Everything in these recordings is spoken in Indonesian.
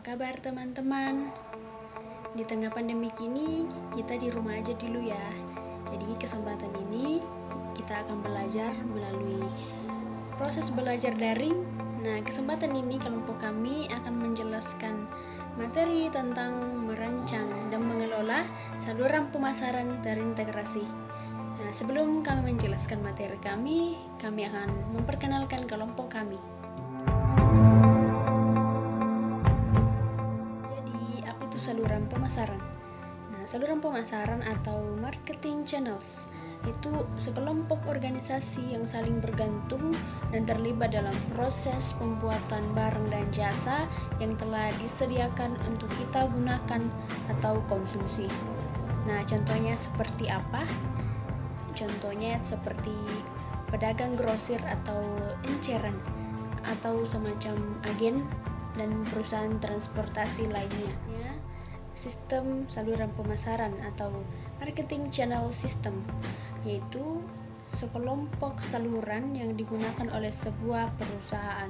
kabar teman-teman? Di tengah pandemi kini, kita di rumah aja dulu ya. Jadi kesempatan ini kita akan belajar melalui proses belajar daring. Nah, kesempatan ini kelompok kami akan menjelaskan materi tentang merancang dan mengelola saluran pemasaran terintegrasi. Nah, sebelum kami menjelaskan materi kami akan memperkenalkan kelompok kami. Saluran pemasaran. Nah, saluran pemasaran atau marketing channels itu sekelompok organisasi yang saling bergantung dan terlibat dalam proses pembuatan barang dan jasa yang telah disediakan untuk kita gunakan atau konsumsi. Nah, contohnya seperti apa? Contohnya seperti pedagang grosir atau enceran atau semacam agen dan perusahaan transportasi lainnya. Sistem saluran pemasaran atau marketing channel system, yaitu sekelompok saluran yang digunakan oleh sebuah perusahaan.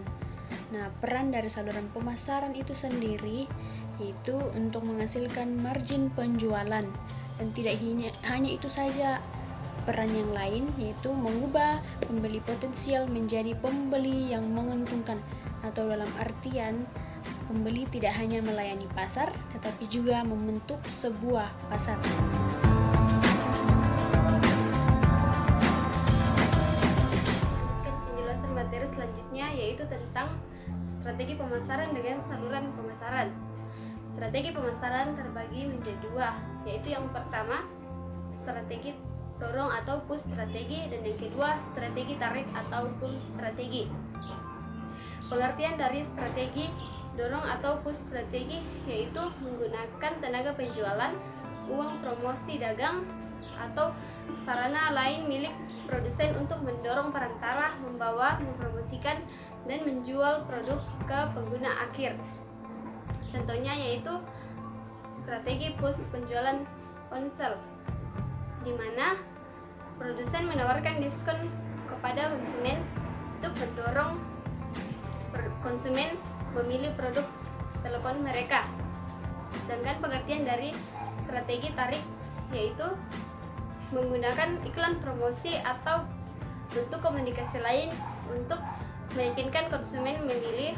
Nah, peran dari saluran pemasaran itu sendiri yaitu untuk menghasilkan margin penjualan, dan tidak hanya itu saja. Peran yang lain yaitu mengubah pembeli potensial menjadi pembeli yang menguntungkan, atau dalam artian pembeli tidak hanya melayani pasar, tetapi juga membentuk sebuah pasar. Penjelasan materi selanjutnya yaitu tentang strategi pemasaran dengan saluran pemasaran. Strategi pemasaran terbagi menjadi dua, yaitu yang pertama strategi dorong atau push strategi, dan yang kedua strategi tarik atau pull strategi. Pengertian dari strategi dorong atau push strategi yaitu menggunakan tenaga penjualan, uang promosi dagang, atau sarana lain milik produsen untuk mendorong perantara mempromosikan dan menjual produk ke pengguna akhir. Contohnya yaitu strategi push penjualan ponsel, di mana produsen menawarkan diskon kepada konsumen untuk mendorong konsumen memilih produk telepon mereka. Sedangkan pengertian dari strategi tarik yaitu menggunakan iklan promosi atau bentuk komunikasi lain untuk meyakinkan konsumen memilih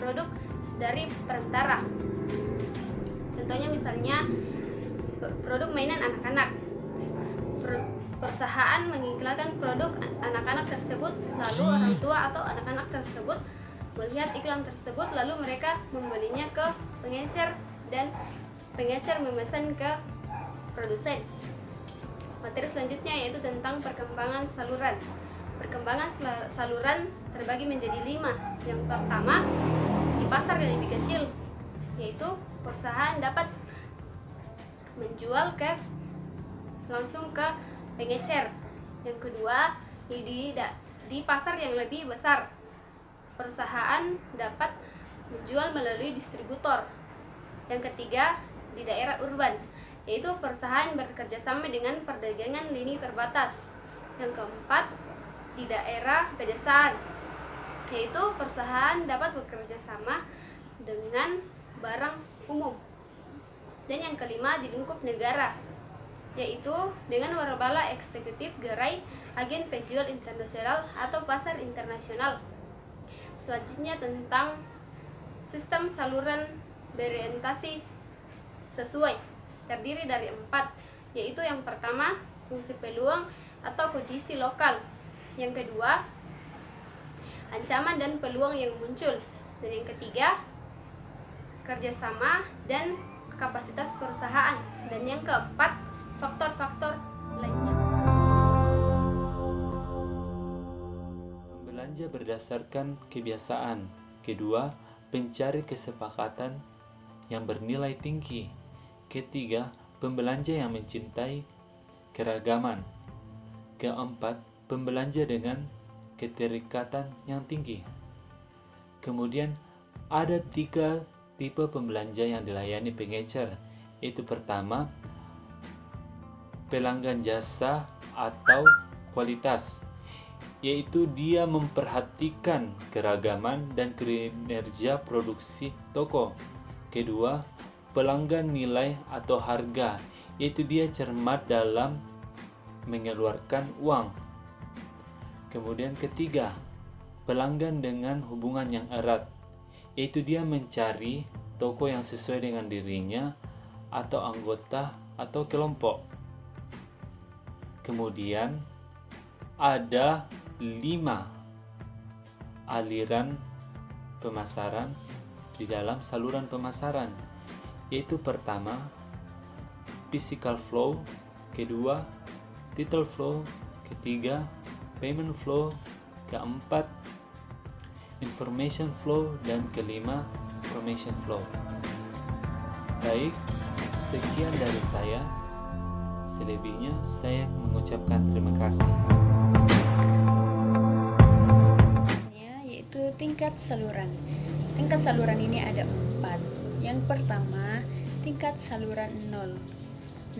produk dari perantara. Contohnya misalnya produk mainan anak-anak. Perusahaan mengiklankan produk anak-anak tersebut, lalu orang tua atau anak-anak tersebut melihat iklan tersebut, lalu mereka membelinya ke pengecer dan pengecer memesan ke produsen. Materi selanjutnya yaitu tentang perkembangan saluran. Perkembangan saluran terbagi menjadi 5. Yang pertama, di pasar yang lebih kecil, yaitu perusahaan dapat menjual langsung ke pengecer. Yang kedua, di pasar yang lebih besar, perusahaan dapat menjual melalui distributor. Yang ketiga, di daerah urban, yaitu perusahaan bekerja sama dengan perdagangan lini terbatas. Yang keempat, di daerah pedesaan, yaitu perusahaan dapat bekerja sama dengan barang umum. Dan yang kelima, di lingkup negara, yaitu dengan warabala eksekutif, gerai, agen penjual internasional atau pasar internasional. Selanjutnya tentang sistem saluran berorientasi sesuai, terdiri dari 4, yaitu yang pertama fungsi peluang atau kondisi lokal, yang kedua ancaman dan peluang yang muncul, dan yang ketiga kerjasama dan kapasitas perusahaan, dan yang keempat faktor-faktor lainnya. Belanja berdasarkan kebiasaan. Kedua, pencari kesepakatan yang bernilai tinggi. Ketiga, pembelanja yang mencintai keragaman. Keempat, pembelanja dengan keterikatan yang tinggi. Kemudian ada 3 tipe pembelanja yang dilayani pengecer, yaitu pertama, pelanggan jasa atau kualitas, yaitu dia memperhatikan keragaman dan kinerja produksi toko. Kedua, pelanggan nilai atau harga, yaitu dia cermat dalam mengeluarkan uang. Kemudian ketiga, pelanggan dengan hubungan yang erat, yaitu dia mencari toko yang sesuai dengan dirinya atau anggota atau kelompok. Kemudian ada 5 aliran pemasaran di dalam saluran pemasaran, yaitu pertama physical flow, kedua title flow, ketiga payment flow, keempat information flow, dan kelima information flow. Baik, sekian dari saya. Selebihnya saya mengucapkan terima kasih. Yaitu tingkat saluran. Tingkat saluran ini ada 4. Yang pertama, tingkat saluran 0.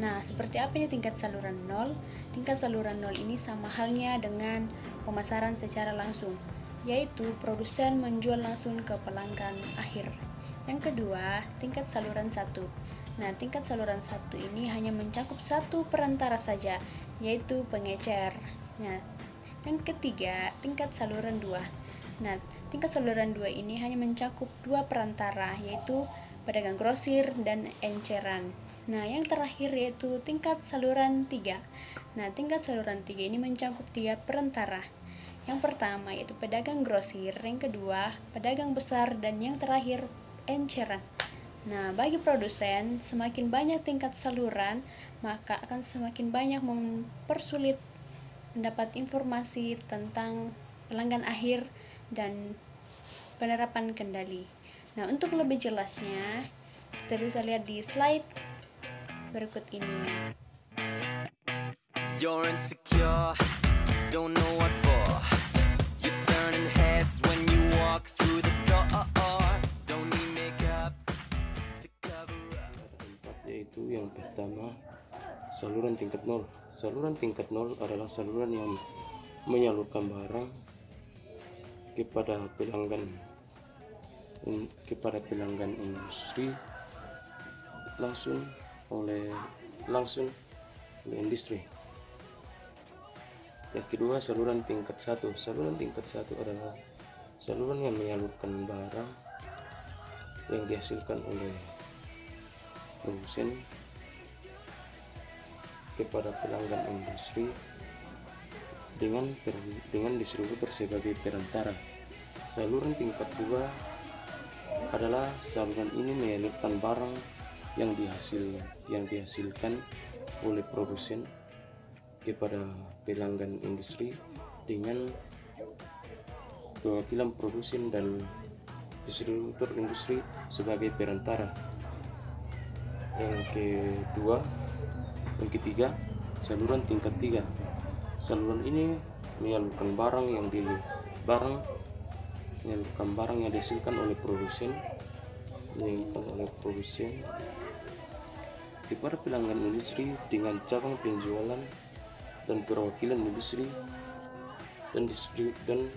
Nah, seperti apa ini tingkat saluran 0? Tingkat saluran 0 ini sama halnya dengan pemasaran secara langsung, yaitu produsen menjual langsung ke pelanggan akhir. Yang kedua, tingkat saluran 1. Nah, tingkat saluran 1 ini hanya mencakup satu perantara saja, yaitu pengecer. Nah, yang ketiga, tingkat saluran 2. Nah, tingkat saluran 2 ini hanya mencakup 2 perantara, yaitu pedagang grosir dan enceran. Nah, yang terakhir yaitu tingkat saluran 3. Nah, tingkat saluran 3 ini mencakup 3 perantara. Yang pertama yaitu pedagang grosir, yang kedua pedagang besar, dan yang terakhir enceran. Nah, bagi produsen, semakin banyak tingkat saluran, maka akan semakin banyak mempersulit mendapat informasi tentang pelanggan akhir dan penerapan kendali. Nah, untuk lebih jelasnya, kita bisa lihat di slide berikut ini. You're insecure, don't know what for. You're turning heads when you walk through the door. Don't need makeup to cover up. Yaitu yang pertama, saluran tingkat 0. Saluran tingkat 0 adalah saluran yang menyalurkan barang kepada pelanggan industri langsung oleh industri. Yang kedua, saluran tingkat 1. Saluran tingkat 1 adalah saluran yang menyalurkan barang yang dihasilkan oleh produsen kepada pelanggan industri dengan distributor sebagai perantara. Saluran tingkat 2 adalah saluran ini menyalurkan barang yang dihasilkan oleh produsen kepada pelanggan industri dengan perwakilan produsen dan distributor industri sebagai perantara. Yang ketiga, saluran tingkat 3. Saluran ini menyalurkan barang yang dihasilkan oleh produsen kepada pelanggan industri dengan cabang penjualan dan perwakilan industri dan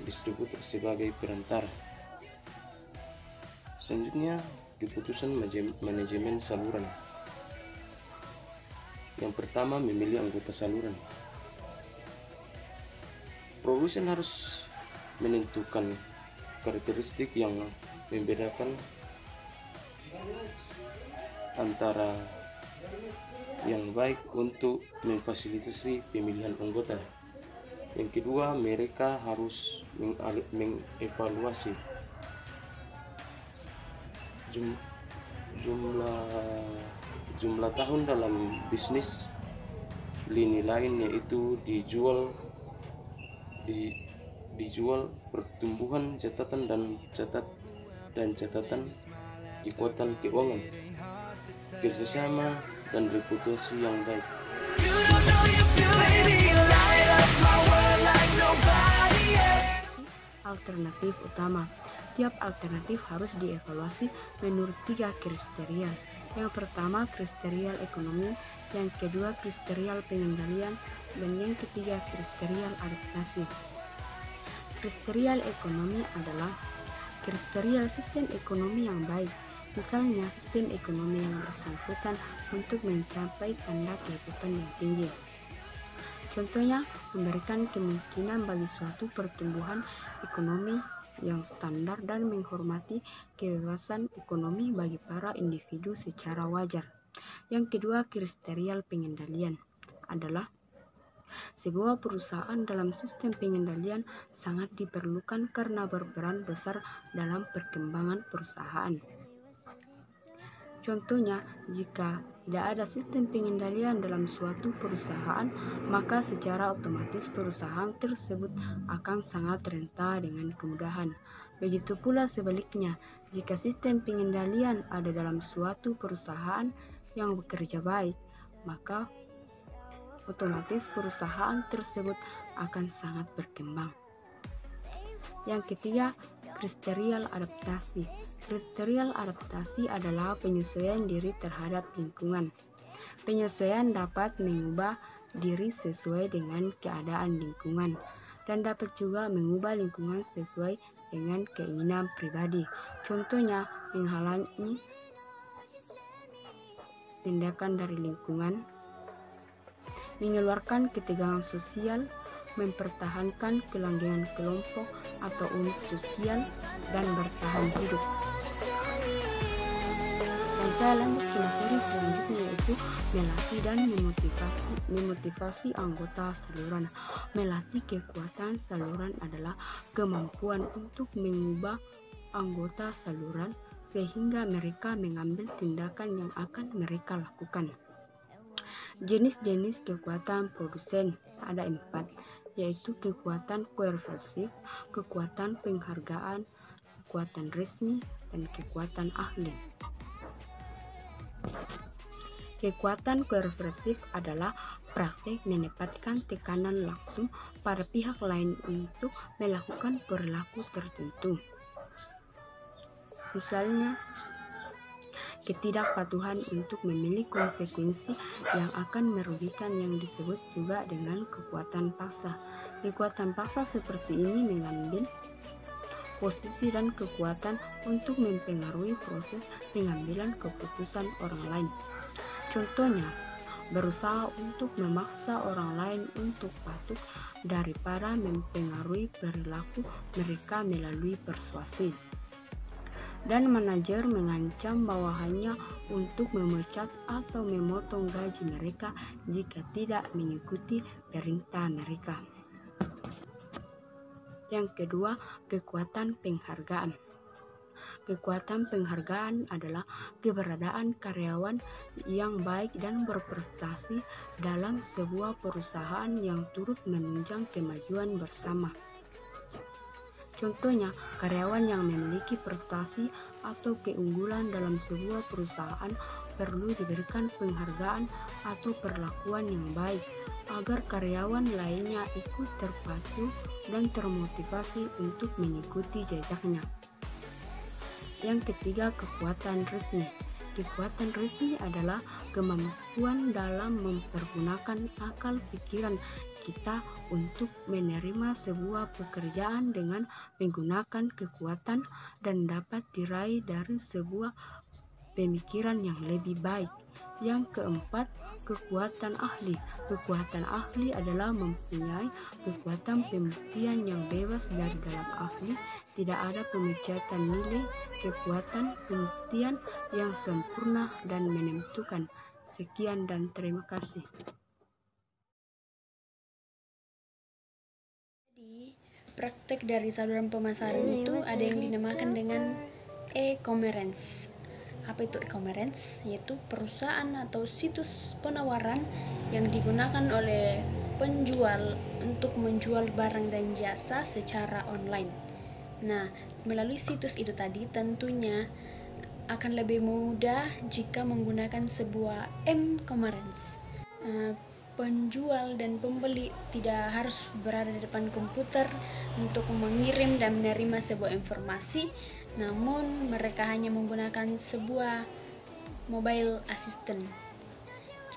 distributor sebagai perantara. Selanjutnya, keputusan manajemen saluran. Yang pertama, memilih anggota saluran. Produsen harus menentukan karakteristik yang membedakan antara yang baik untuk memfasilitasi pemilihan anggota. Yang kedua, mereka harus mengevaluasi jumlah tahun dalam bisnis lini lain, yaitu dijual pertumbuhan catatan dan catatan kekuatan keuangan, kerjasama dan reputasi yang baik. Alternatif utama. Tiap alternatif harus dievaluasi menurut 3 kriteria. Yang pertama, kriteria ekonomi, yang kedua kriteria pengendalian, dan yang ketiga kriteria adaptasi. Kriteria ekonomi adalah kriteria sistem ekonomi yang baik, misalnya sistem ekonomi yang bersangkutan untuk mencapai tanda kehidupan yang tinggi. Contohnya, memberikan kemungkinan bagi suatu pertumbuhan ekonomi yang standar dan menghormati kebebasan ekonomi bagi para individu secara wajar. Yang kedua, kriteria pengendalian adalah sebuah perusahaan dalam sistem pengendalian sangat diperlukan karena berperan besar dalam perkembangan perusahaan. Contohnya, jika tidak ada sistem pengendalian dalam suatu perusahaan, maka secara otomatis perusahaan tersebut akan sangat rentan dengan kemudahan. Begitu pula sebaliknya, jika sistem pengendalian ada dalam suatu perusahaan yang bekerja baik, maka otomatis perusahaan tersebut akan sangat berkembang. Yang ketiga, kriteria adaptasi. Kriteria adaptasi adalah penyesuaian diri terhadap lingkungan. Penyesuaian dapat mengubah diri sesuai dengan keadaan lingkungan dan dapat juga mengubah lingkungan sesuai dengan keinginan pribadi. Contohnya, menghalangi tindakan dari lingkungan, mengeluarkan ketegangan sosial, mempertahankan kelanggengan kelompok atau unit sosial, dan bertahan hidup. Dan saya lanjut ke materi selanjutnya, yaitu melatih dan memotivasi anggota saluran. Melatih kekuatan saluran adalah kemampuan untuk mengubah anggota saluran sehingga mereka mengambil tindakan yang akan mereka lakukan. Jenis-jenis kekuatan produsen ada 4, yaitu kekuatan koerversif, kekuatan penghargaan, kekuatan resmi, dan kekuatan ahli. Kekuatan koerversif adalah praktek menempatkan tekanan langsung pada pihak lain untuk melakukan perilaku tertentu. Misalnya, ketidakpatuhan untuk memilih konsekuensi yang akan merugikan yang disebut juga dengan kekuatan paksa. Kekuatan paksa seperti ini mengambil posisi dan kekuatan untuk mempengaruhi proses pengambilan keputusan orang lain. Contohnya, berusaha untuk memaksa orang lain untuk patuh daripada mempengaruhi perilaku mereka melalui persuasi. Dan manajer mengancam bawahannya untuk memecat atau memotong gaji mereka jika tidak mengikuti perintah mereka. Yang kedua, kekuatan penghargaan. Kekuatan penghargaan adalah keberadaan karyawan yang baik dan berprestasi dalam sebuah perusahaan yang turut menunjang kemajuan bersama. Contohnya, karyawan yang memiliki prestasi atau keunggulan dalam sebuah perusahaan perlu diberikan penghargaan atau perlakuan yang baik agar karyawan lainnya ikut terpacu dan termotivasi untuk mengikuti jejaknya. Yang ketiga, kekuatan resmi. Kekuatan resmi adalah kemampuan dalam mempergunakan akal pikiran kita untuk menerima sebuah pekerjaan dengan menggunakan kekuatan dan dapat diraih dari sebuah pemikiran yang lebih baik. Yang keempat, kekuatan ahli. Kekuatan ahli adalah mempunyai kekuatan pembuktian yang bebas dari dalam ahli. Tidak ada pemecatan nilai, kekuatan pembuktian yang sempurna dan menentukan. Sekian dan terima kasih. Praktek dari saluran pemasaran itu ada yang dinamakan dengan e-commerce. Apa itu e-commerce? Yaitu perusahaan atau situs penawaran yang digunakan oleh penjual untuk menjual barang dan jasa secara online. Nah, melalui situs itu tadi tentunya akan lebih mudah jika menggunakan sebuah e-commerce. Penjual dan pembeli tidak harus berada di depan komputer untuk mengirim dan menerima sebuah informasi, namun mereka hanya menggunakan sebuah mobile assistant.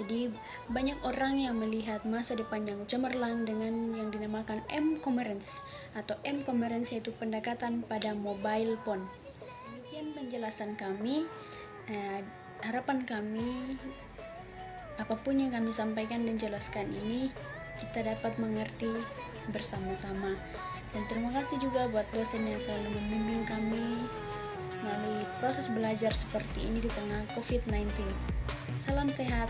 Jadi banyak orang yang melihat masa depan yang cemerlang dengan yang dinamakan m-commerce atau m-commerce, yaitu pendekatan pada mobile phone. Demikian penjelasan kami. Harapan kami, apapun yang kami sampaikan dan jelaskan ini, kita dapat mengerti bersama-sama. Dan terima kasih juga buat dosen yang selalu membimbing kami melalui proses belajar seperti ini di tengah COVID-19. Salam sehat.